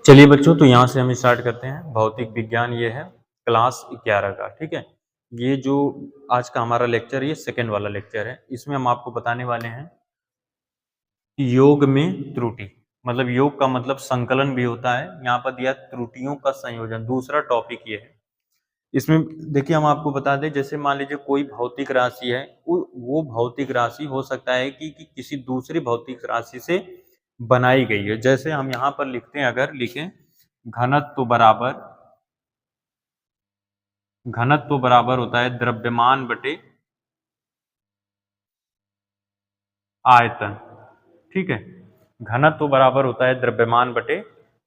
चलिए बच्चों, तो यहाँ से हम स्टार्ट करते हैं। भौतिक विज्ञान ये है क्लास 11 का। ठीक है, ये जो आज का हमारा लेक्चर है ये सेकेंड वाला लेक्चर है। इसमें हम आपको बताने वाले हैं योग में त्रुटि। मतलब योग का मतलब संकलन भी होता है, यहाँ पर दिया त्रुटियों का संयोजन, दूसरा टॉपिक ये है। इसमें देखिए, हम आपको बता दें, जैसे मान लीजिए कोई भौतिक राशि है, वो भौतिक राशि हो सकता है कि किसी दूसरी भौतिक राशि से बनाई गई है। जैसे हम यहाँ पर लिखते हैं, अगर लिखें घनत्व बराबर होता है द्रव्यमान बटे आयतन। ठीक है, घनत्व बराबर होता है द्रव्यमान बटे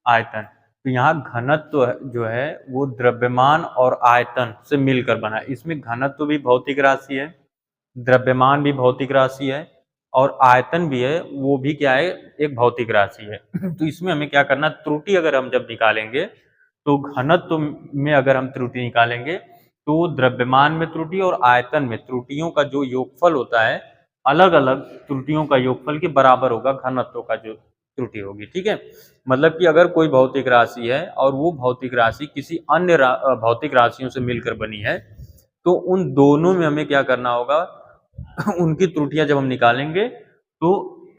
आयतन। तो यहाँ घनत्व जो है वो द्रव्यमान और आयतन से मिलकर बना है। इसमें घनत्व भी भौतिक राशि है, द्रव्यमान भी भौतिक राशि है, और आयतन भी है, वो भी क्या है, एक भौतिक राशि है। तो इसमें हमें क्या करना, त्रुटि अगर हम जब निकालेंगे तो घनत्व में अगर हम त्रुटि निकालेंगे तो द्रव्यमान में त्रुटि और आयतन में त्रुटियों का जो योगफल होता है, अलग अलग त्रुटियों का योगफल के बराबर होगा घनत्व का जो त्रुटि होगी। ठीक है, मतलब कि अगर कोई भौतिक राशि है और वो भौतिक राशि किसी अन्य भौतिक राशियों से मिलकर बनी है, तो उन दोनों में हमें क्या करना होगा, उनकी त्रुटियां जब हम निकालेंगे तो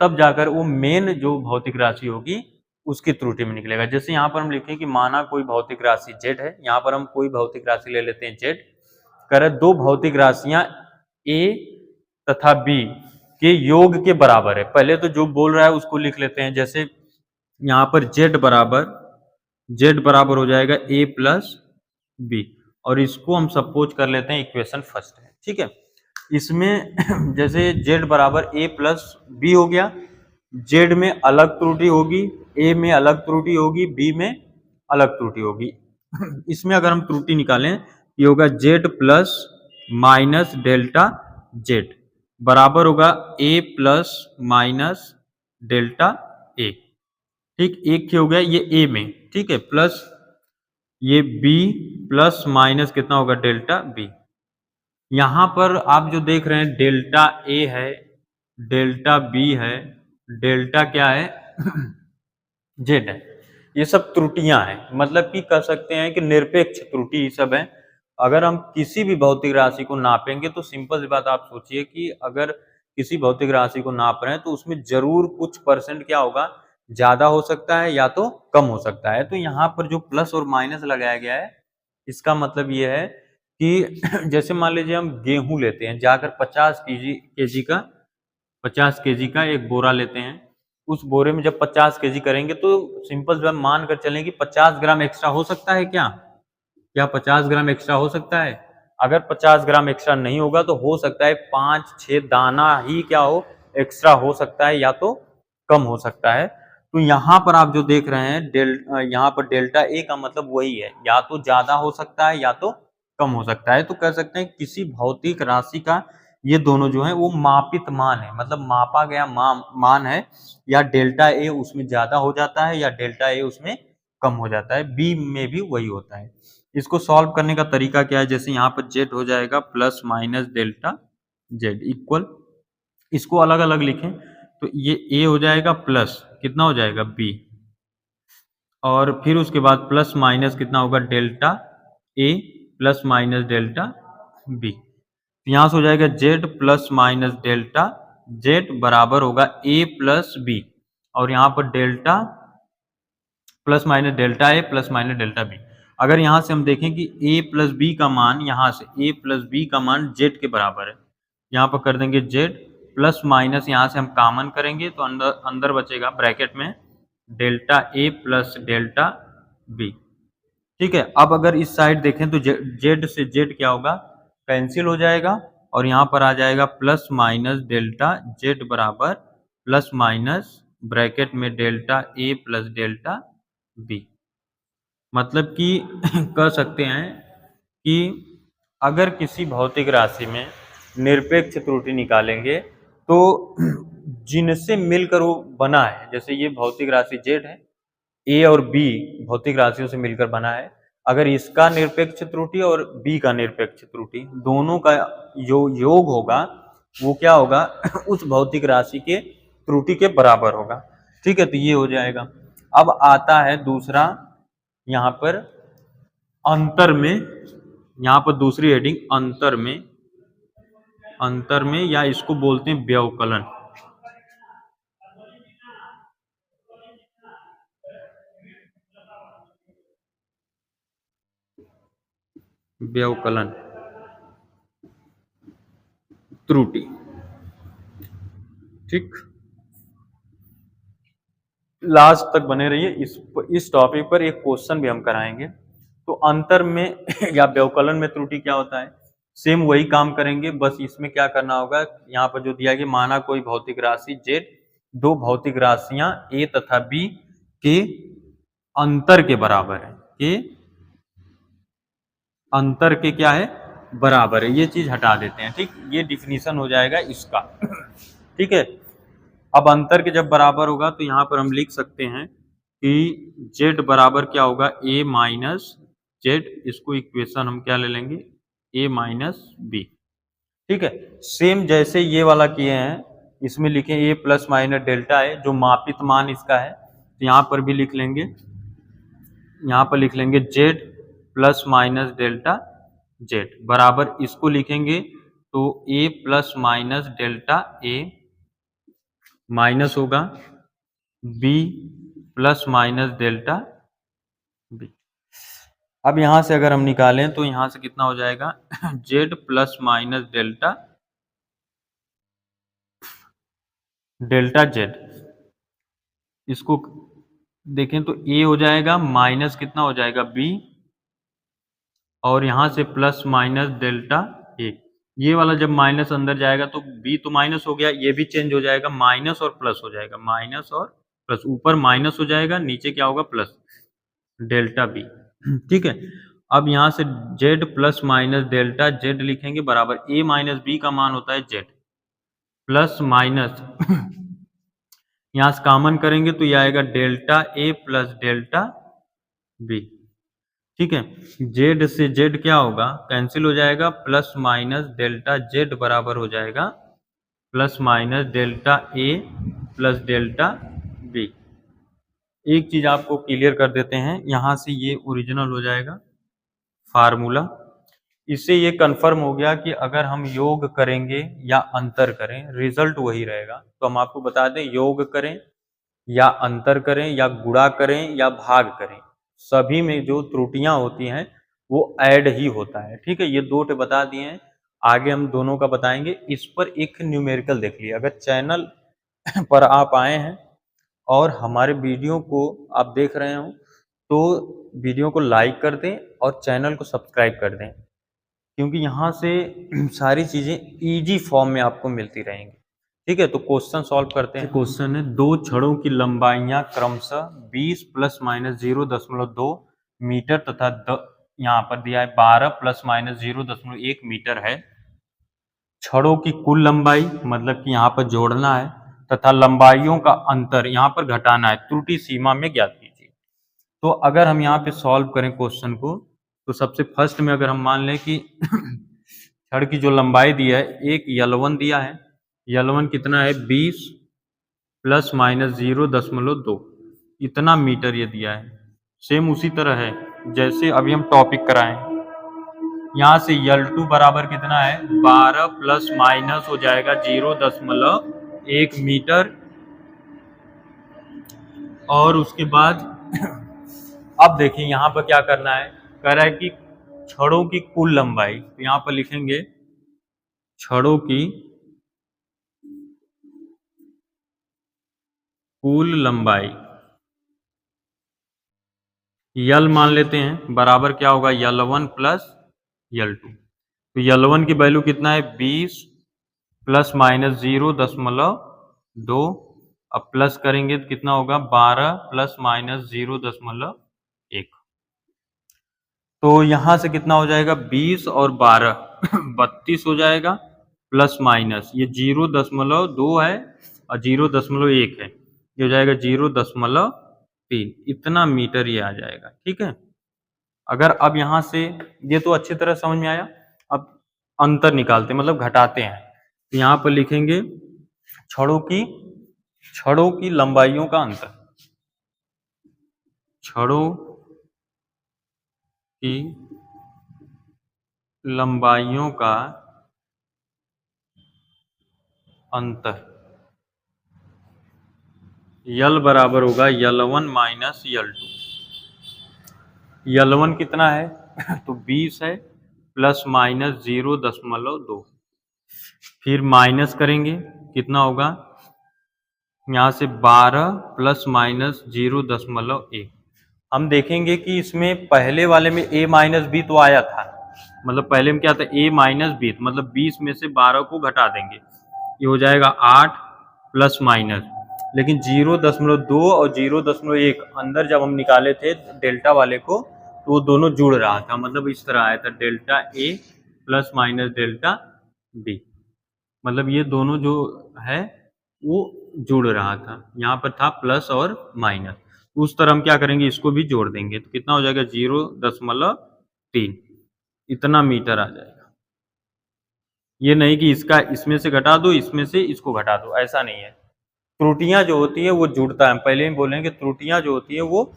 तब जाकर वो मेन जो भौतिक राशि होगी उसकी त्रुटि में निकलेगा। जैसे यहाँ पर हम लिखें कि माना कोई भौतिक राशि z है, यहाँ पर हम कोई भौतिक राशि ले लेते हैं z, करे दो भौतिक राशियां a तथा b के योग के बराबर है। पहले तो जो बोल रहा है उसको लिख लेते हैं। जैसे यहाँ पर z बराबर हो जाएगा a प्लस बी, और इसको हम सपोज कर लेते हैं इक्वेशन फर्स्ट है। ठीक है, इसमें जैसे z बराबर a प्लस बी हो गया, z में अलग त्रुटि होगी, a में अलग त्रुटि होगी, b में अलग त्रुटि होगी। इसमें अगर हम त्रुटि निकालें, ये होगा z plus minus delta z बराबर होगा a plus minus delta a। ठीक, एक हो गया ये a में, ठीक है, प्लस ये b प्लस माइनस कितना होगा डेल्टा b। यहां पर आप जो देख रहे हैं डेल्टा a है, डेल्टा b है, डेल्टा क्या है z है, ये सब त्रुटियां हैं। मतलब कि कह सकते हैं कि निरपेक्ष त्रुटि ये सब है। अगर हम किसी भी भौतिक राशि को नापेंगे तो सिंपल सी बात आप सोचिए कि अगर किसी भौतिक राशि को नाप रहे हैं तो उसमें जरूर कुछ परसेंट क्या होगा, ज्यादा हो सकता है या तो कम हो सकता है। तो यहाँ पर जो प्लस और माइनस लगाया गया है, इसका मतलब ये है कि जैसे मान लीजिए हम गेहूं लेते हैं, जाकर 50 केजी का एक बोरा लेते हैं। उस बोरे में जब 50 केजी करेंगे तो सिंपल सा मान कर चलें कि 50 ग्राम एक्स्ट्रा हो सकता है क्या 50 ग्राम एक्स्ट्रा हो सकता है? अगर 50 ग्राम एक्स्ट्रा नहीं होगा तो हो सकता है 5-6 दाना ही क्या हो, एक्स्ट्रा हो सकता है, या तो कम हो सकता है। तो यहाँ पर आप जो देख रहे हैं यहाँ पर डेल्टा ए का मतलब वही है, या तो ज्यादा हो सकता है या तो कम हो सकता है। तो कह सकते हैं किसी भौतिक राशि का ये दोनों जो है वो मापित मान है, मतलब मापा गया मान है। या डेल्टा ए उसमें ज्यादा हो जाता है या डेल्टा ए उसमें कम हो जाता है। बी में भी वही होता है। इसको सॉल्व करने का तरीका क्या है, जैसे यहाँ पर जेड हो जाएगा plus minus delta Z equal, इसको अलग अलग लिखें तो ये ए हो जाएगा प्लस कितना हो जाएगा बी, और फिर उसके बाद प्लस माइनस कितना होगा delta A plus minus delta B. यहाँ से हो जाएगा z plus minus delta z बराबर होगा a प्लस बी, और यहाँ पर delta plus minus delta a plus minus delta b। अगर यहाँ से हम देखें कि a प्लस बी का मान, यहाँ से a प्लस बी का मान z के बराबर है, यहाँ पर कर देंगे z प्लस माइनस, यहाँ से हम कॉमन करेंगे तो अंदर अंदर बचेगा ब्रैकेट में delta a plus delta b। ठीक है, अब अगर इस साइड देखें तो z से z क्या होगा, कैंसिल हो जाएगा, और यहाँ पर आ जाएगा प्लस माइनस डेल्टा z बराबर प्लस माइनस ब्रैकेट में delta a plus delta b। मतलब कि कह सकते हैं कि अगर किसी भौतिक राशि में निरपेक्ष त्रुटि निकालेंगे तो जिनसे मिलकर वो बना है, जैसे ये भौतिक राशि z है, a और b भौतिक राशियों से मिलकर बना है, अगर इसका निरपेक्ष त्रुटि और b का निरपेक्ष त्रुटि दोनों का जो योग होगा वो क्या होगा उस भौतिक राशि के त्रुटि के बराबर होगा। ठीक है, तो ये हो जाएगा। अब आता है दूसरा यहाँ पर अंतर में, यहाँ पर दूसरी हेडिंग अंतर में या इसको बोलते हैं व्यवकलन। व्यवकलन त्रुटि, ठीक। लास्ट तक बने रहिए, इस टॉपिक पर एक क्वेश्चन भी हम कराएंगे। तो अंतर में या व्यवकलन में त्रुटि क्या होता है, सेम वही काम करेंगे, बस इसमें क्या करना होगा, यहाँ पर जो दिया गया, माना कोई भौतिक राशि z दो भौतिक राशियां a तथा b के अंतर के बराबर है, के अंतर के क्या है, बराबर है। ये चीज हटा देते हैं, ठीक। ये डिफिनीशन हो जाएगा इसका, ठीक है। अब अंतर के जब बराबर होगा तो यहाँ पर हम लिख सकते हैं कि z बराबर क्या होगा, a माइनस जेड, इसको इक्वेशन हम क्या ले लेंगे, a माइनस बी, ठीक है। सेम जैसे ये वाला किए हैं, इसमें लिखें a प्लस माइनस डेल्टा है, जो मापित मान इसका है, तो यहाँ पर भी लिख लेंगे, यहाँ पर लिख लेंगे z plus minus delta z बराबर, इसको लिखेंगे तो a plus minus delta a minus होगा b plus minus delta b। अब यहां से अगर हम निकालें तो यहां से कितना हो जाएगा, z plus minus delta z, इसको देखें तो a हो जाएगा, माइनस कितना हो जाएगा b, और यहां से प्लस माइनस डेल्टा a। ये वाला जब माइनस अंदर जाएगा तो b तो माइनस हो गया, ये भी चेंज हो जाएगा, माइनस और प्लस हो जाएगा, माइनस और प्लस, ऊपर माइनस हो जाएगा, नीचे क्या होगा, प्लस डेल्टा b, ठीक है। अब यहां से z plus minus delta z लिखेंगे बराबर a माइनस b का मान होता है z प्लस माइनस यहां से कॉमन करेंगे तो ये आएगा delta a plus delta b, ठीक है। z से z क्या होगा, कैंसिल हो जाएगा, प्लस माइनस डेल्टा z बराबर हो जाएगा plus minus delta a plus delta b। एक चीज आपको क्लियर कर देते हैं, यहां से ये ओरिजिनल हो जाएगा फार्मूला, इससे ये कंफर्म हो गया कि अगर हम योग करेंगे या अंतर करें, रिजल्ट वही रहेगा। तो हम आपको बता दें, योग करें या अंतर करें या गुणा करें या भाग करें, सभी में जो त्रुटियां होती हैं वो ऐड ही होता है, ठीक है। ये दो बता दिए हैं, आगे हम दोनों का बताएंगे। इस पर एक न्यूमेरिकल देख लिया, अगर चैनल पर आप आए हैं और हमारे वीडियो को आप देख रहे हो तो वीडियो को लाइक कर दें और चैनल को सब्सक्राइब कर दें, क्योंकि यहाँ से सारी चीज़ें इजी फॉर्म में आपको मिलती रहेंगी, ठीक है। तो क्वेश्चन सॉल्व करते हैं। क्वेश्चन है, दो छड़ों की लंबाइयाँ क्रमशः 20 प्लस माइनस 0.2 मीटर तथा यहाँ पर दिया है 12 प्लस माइनस 0.1 मीटर है। छड़ों की कुल लंबाई, मतलब कि यहाँ पर जोड़ना है, तथा लंबाइयों का अंतर यहाँ पर घटाना है, त्रुटि सीमा में ज्ञात कीजिए। तो अगर हम यहाँ पे सॉल्व करें क्वेश्चन को, तो सबसे फर्स्ट में अगर हम मान लें कि छड़ की जो लंबाई दी है, एक L1 दिया है, L1 कितना है 20 प्लस माइनस 0.2, इतना मीटर ये दिया है। सेम उसी तरह है जैसे अभी हम टॉपिक कराएं, यहाँ से L2 बराबर कितना है 12 प्लस माइनस हो जाएगा 0.1 मीटर, और उसके बाद अब देखिए यहाँ पर क्या करना है, कह रहा है कि छड़ों की कुल लंबाई, तो यहाँ पर लिखेंगे छड़ों की कुल लंबाई, यल मान लेते हैं, बराबर क्या होगा L1 प्लस L2। तो L1 की वैल्यू कितना है 20 प्लस माइनस 0.2, अब प्लस करेंगे तो कितना होगा 12 प्लस माइनस 0.1। तो यहां से कितना हो जाएगा 20 और 12 32 हो जाएगा, प्लस माइनस ये 0.2 है और 0.1 है, ये हो जाएगा 0.3, इतना मीटर ये आ जाएगा, ठीक है। अगर अब यहां से, ये तो अच्छी तरह समझ में आया, अब अंतर निकालते मतलब घटाते हैं, तो यहां पर लिखेंगे छड़ों की लंबाइयों का अंतर, छड़ों की लंबाइयों का अंतर यल बराबर होगा L1 माइनस L2। L1 कितना है तो 20 है, प्लस माइनस 0.2। फिर माइनस करेंगे, कितना होगा यहाँ से 12 प्लस माइनस 0.1। हम देखेंगे कि इसमें पहले वाले में a माइनस बी तो आया था, मतलब पहले में क्या था a माइनस बी, मतलब 20 में से 12 को घटा देंगे, ये हो जाएगा 8 प्लस माइनस, लेकिन 0.2 और 0.1 अंदर जब हम निकाले थे डेल्टा वाले को तो वो दोनों जुड़ रहा था, मतलब इस तरह आया था delta A plus minus delta B, मतलब ये दोनों जो है वो जुड़ रहा था, यहाँ पर था प्लस और माइनस, उस तरह हम क्या करेंगे इसको भी जोड़ देंगे तो कितना हो जाएगा 0.3, इतना मीटर आ जाएगा। ये नहीं कि इसका इसमें से घटा दो इसमें से इसको घटा दो, ऐसा नहीं है। त्रुटियां जो होती है वो जुड़ता है, पहले ही बोलेंगे त्रुटियां जो होती है वो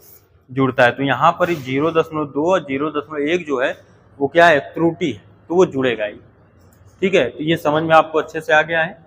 जुड़ता है, तो यहाँ पर 0.2 और 0.1 जो है वो क्या है त्रुटि है, तो वो जुड़ेगा ही। ठीक है, तो ये समझ में आपको अच्छे से आ गया है।